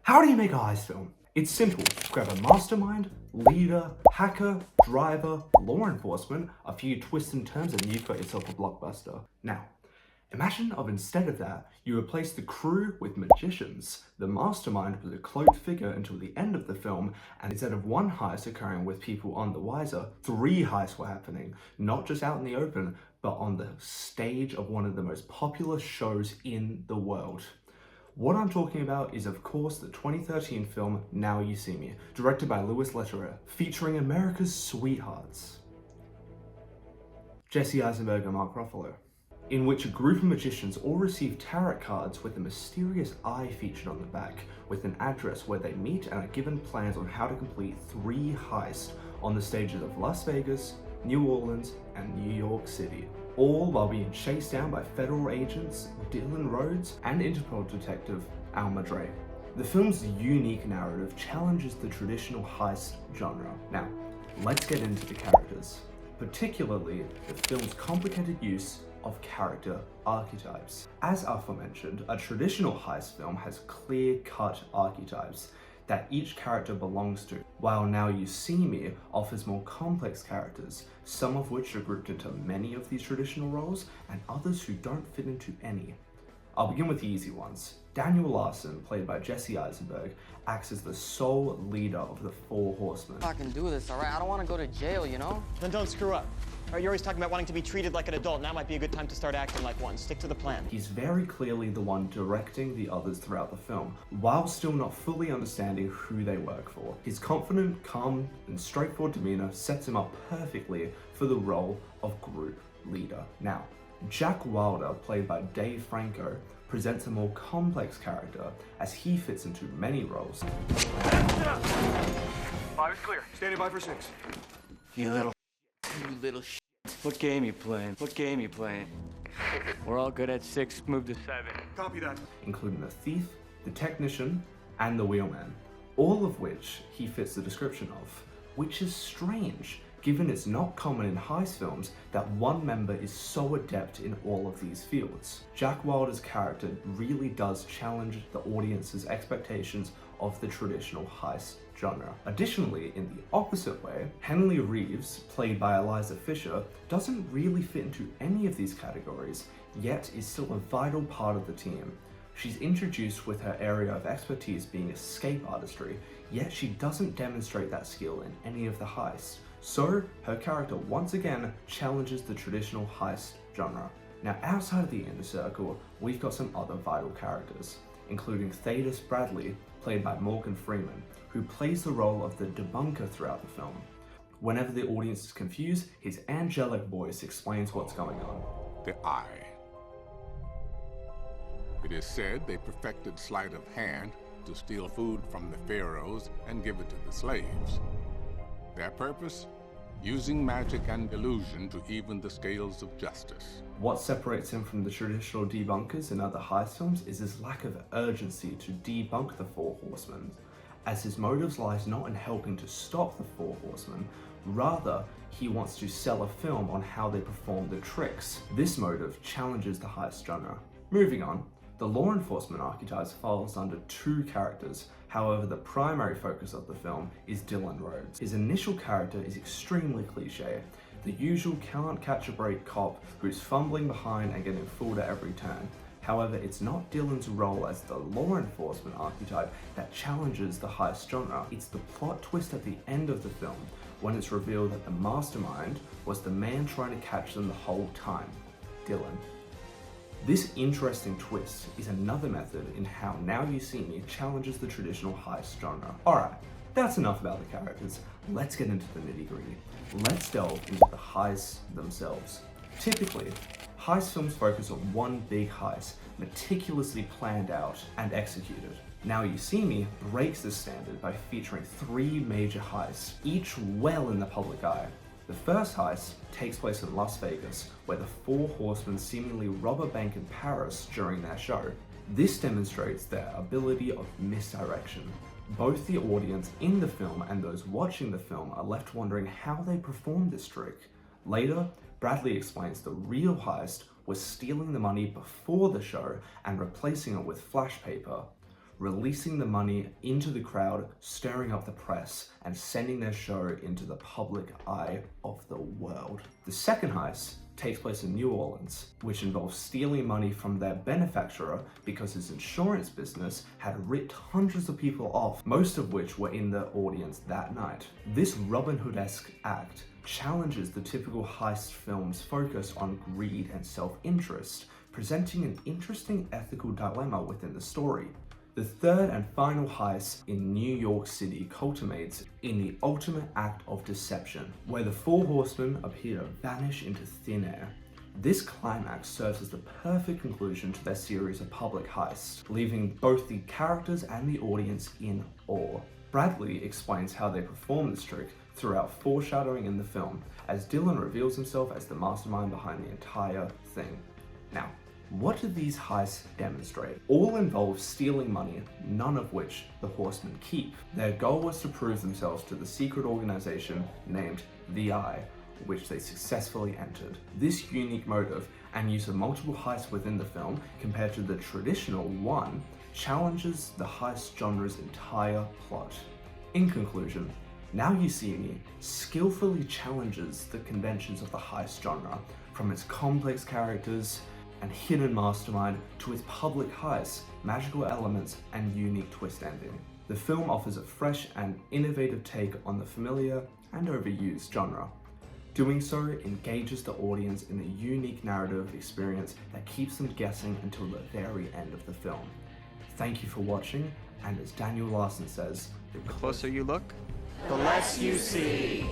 How do you make a heist film? It's simple. Grab a mastermind, leader, hacker, driver, law enforcement, a few twists and turns, and you've got yourself a blockbuster. Now, imagine instead of that, you replace the crew with magicians. The mastermind was a cloaked figure until the end of the film, and instead of one heist occurring with people on the wiser, 3 heists were happening, not just out in the open, but on the stage of one of the most popular shows in the world. What I'm talking about is, of course, the 2013 film Now You See Me, directed by Louis Leterrier, featuring America's sweethearts, Jesse Eisenberg and Mark Ruffalo, in which a group of magicians all receive tarot cards with a mysterious eye featured on the back, with an address where they meet and are given plans on how to complete 3 heists on the stages of Las Vegas, New Orleans, and New York City, all while being chased down by federal agents Dylan Rhodes and Interpol detective Alma Dre. The film's unique narrative challenges the traditional heist genre. Now, let's get into the characters, particularly the film's complicated use of character archetypes. As aforementioned, a traditional heist film has clear-cut archetypes that each character belongs to, while Now You See Me offers more complex characters, some of which are grouped into many of these traditional roles, and others who don't fit into any. I'll begin with the easy ones. Daniel Larson, played by Jesse Eisenberg, acts as the sole leader of the 4 horsemen. I can do this, all right? I don't want to go to jail, you know? Then don't screw up. All right, you're always talking about wanting to be treated like an adult. Now might be a good time to start acting like one. Stick to the plan. He's very clearly the one directing the others throughout the film, while still not fully understanding who they work for. His confident, calm, and straightforward demeanor sets him up perfectly for the role of group leader. Now, Jack Wilder, played by Dave Franco, presents a more complex character as he fits into many roles. 5 is clear. Standing by for 6. You little shit. What game you playing? What game you playing? We're all good at 6, move to 7. Copy that. Including the thief, the technician, and the wheelman, all of which he fits the description of, which is strange, given it's not common in heist films that one member is so adept in all of these fields. Jack Wilder's character really does challenge the audience's expectations of the traditional heist genre. Additionally, in the opposite way, Henley Reeves, played by Eliza Fisher, doesn't really fit into any of these categories, yet is still a vital part of the team. She's introduced with her area of expertise being escape artistry, yet she doesn't demonstrate that skill in any of the heists. So, her character once again challenges the traditional heist genre. Now, outside of the inner circle, we've got some other vital characters, including Thaddeus Bradley, played by Morgan Freeman, who plays the role of the debunker throughout the film. Whenever the audience is confused, his angelic voice explains what's going on. The eye. It is said they perfected sleight of hand to steal food from the pharaohs and give it to the slaves. Their purpose? Using magic and illusion to even the scales of justice. What separates him from the traditional debunkers in other heist films is his lack of urgency to debunk the 4 horsemen, as his motives lies not in helping to stop the 4 horsemen, rather he wants to sell a film on how they perform the tricks. This motive challenges the heist genre. Moving on, the law enforcement archetype falls under 2 characters. However, the primary focus of the film is Dylan Rhodes. His initial character is extremely cliche, the usual can't catch a break cop who's fumbling behind and getting fooled at every turn. However, it's not Dylan's role as the law enforcement archetype that challenges the heist genre. It's the plot twist at the end of the film, when it's revealed that the mastermind was the man trying to catch them the whole time, Dylan. This interesting twist is another method in how Now You See Me challenges the traditional heist genre. Alright, that's enough about the characters. Let's get into the nitty-gritty. Let's delve into the heists themselves. Typically, heist films focus on one big heist, meticulously planned out and executed. Now You See Me breaks this standard by featuring 3 major heists, each well in the public eye. The first heist takes place in Las Vegas, where the 4 horsemen seemingly rob a bank in Paris during their show. This demonstrates their ability of misdirection. Both the audience in the film and those watching the film are left wondering how they performed this trick. Later, Bradley explains the real heist was stealing the money before the show and replacing it with flash paper. releasing the money into the crowd, stirring up the press, and sending their show into the public eye of the world. The second heist takes place in New Orleans, which involves stealing money from their benefactor because his insurance business had ripped hundreds of people off, most of which were in the audience that night. This Robin Hood-esque act challenges the typical heist film's focus on greed and self-interest, presenting an interesting ethical dilemma within the story. The third and final heist in New York City culminates in the ultimate act of deception, where the four horsemen appear to vanish into thin air. This climax serves as the perfect conclusion to their series of public heists, leaving both the characters and the audience in awe. Bradley explains how they perform this trick throughout foreshadowing in the film, as Dylan reveals himself as the mastermind behind the entire thing. Now, what do these heists demonstrate? All involve stealing money, none of which the horsemen keep. Their goal was to prove themselves to the secret organization named The Eye, which they successfully entered. This unique motive and use of multiple heists within the film, compared to the traditional one, challenges the heist genre's entire plot. In conclusion, Now You See Me skillfully challenges the conventions of the heist genre, from its complex characters and hidden mastermind to its public heists, magical elements, and unique twist ending. The film offers a fresh and innovative take on the familiar and overused genre. Doing so engages the audience in a unique narrative experience that keeps them guessing until the very end of the film. Thank you for watching, and as Daniel Larson says, The closer you look, The less you see.